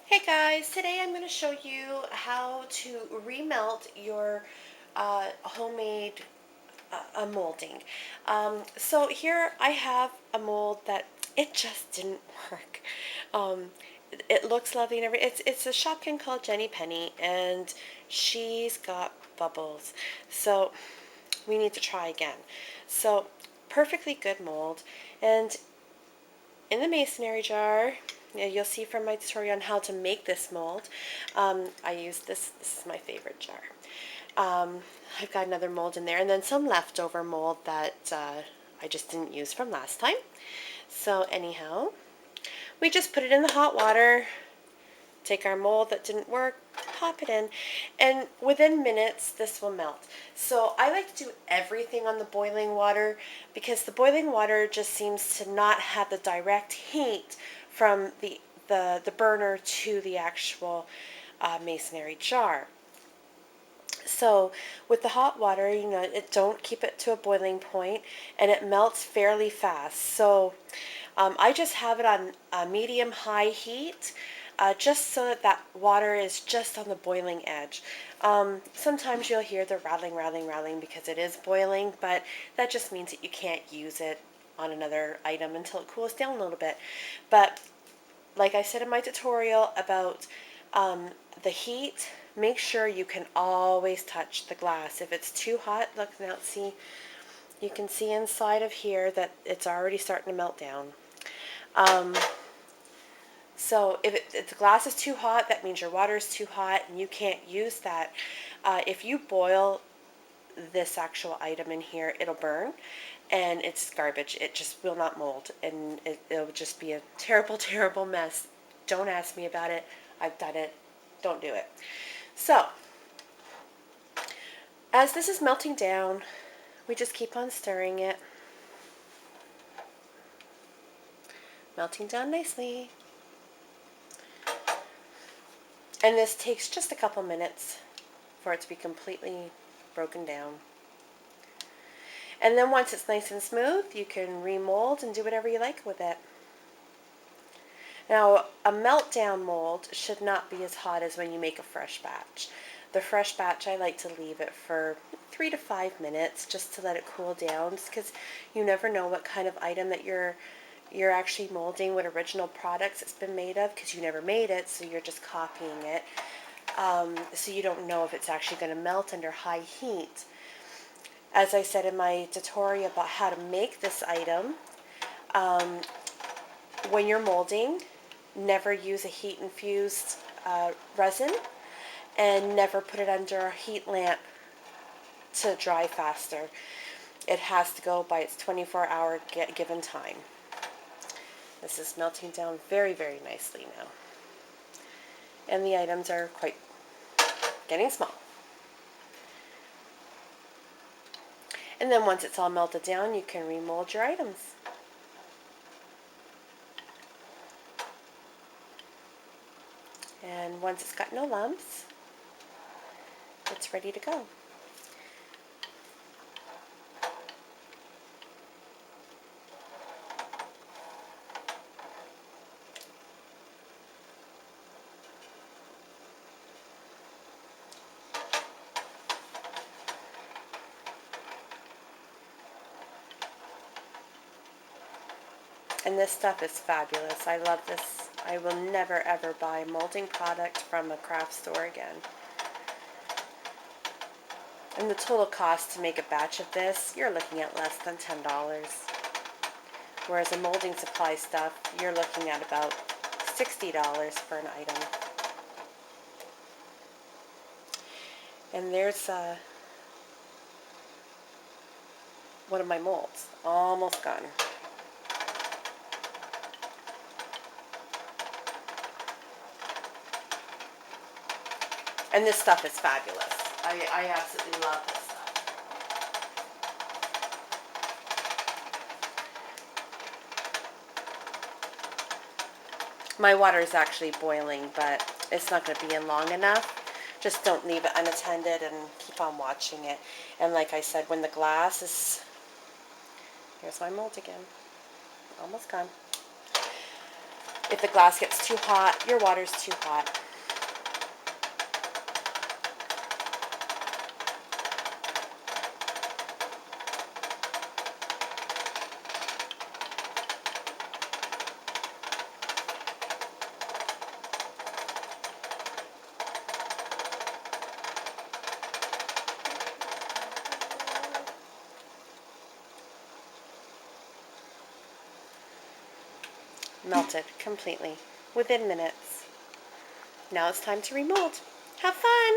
Hey guys, today I'm going to show you how to remelt your homemade molding. So here I have a mold that it just didn't work. Um, it looks lovely and everything. It's a Shopkin called Jenny Penny, and she's got bubbles. So we need to try again. So perfectly good mold, and in the masonry jar, you'll see from my tutorial on how to make this mold. I use this is my favorite jar. Um, I've got another mold in there, and then some leftover mold that I just didn't use from last time. So anyhow, we just put it in the hot water, take our mold that didn't work, pop it in, and within minutes this will melt. So I like to do everything on the boiling water because the boiling water just seems to not have the direct heat from the burner to the actual masonry jar. So with the hot water, don't keep it to a boiling point, and it melts fairly fast. So I just have it on medium high heat, just so that that water is just on the boiling edge. Sometimes you'll hear the rattling, rattling, rattling because it is boiling, but that just means that you can't use it on another item until it cools down a little bit. But like I said in my tutorial about the heat, make sure you can always touch the glass. If it's too hot, look now, see, you can see inside of here that it's already starting to melt down. So if the glass is too hot, that means your water is too hot and you can't use that. If you boil this actual item in here, it'll burn and it's garbage. It just will not mold, and it'll just be a terrible, terrible mess. Don't ask me about it. I've done it. Don't do it. So, as this is melting down, we just keep on stirring it. Melting down nicely. And this takes just a couple minutes for it to be completely broken down. And then once it's nice and smooth, you can remold and do whatever you like with it. Now, a meltdown mold should not be as hot as when you make a fresh batch. The fresh batch, I like to leave it for 3 to 5 minutes just to let it cool down, because you never know what kind of item that you're actually molding, what original products it's been made of, because you never made it, so you're just copying it. So you don't know if it's actually going to melt under high heat. As I said in my tutorial about how to make this item, when you're molding, never use a heat infused resin, and never put it under a heat lamp to dry faster. It has to go by its 24-hour given time. This is melting down very, very nicely now. And the items are quite getting small. And then once it's all melted down, you can remold your items. And once it's got no lumps, it's ready to go. And this stuff is fabulous. I love this. I will never ever buy molding product from a craft store again. And the total cost to make a batch of this, you're looking at less than $10. Whereas a molding supply stuff, you're looking at about $60 for an item. And there's one of my molds, almost gone. And this stuff is fabulous. I absolutely love this stuff. My water is actually boiling, but it's not going to be in long enough. Just don't leave it unattended and keep on watching it. And like I said, when the glass is... Here's my mold again. Almost gone. If the glass gets too hot, your water's too hot. Melted completely within minutes. Now it's time to remold. Have fun!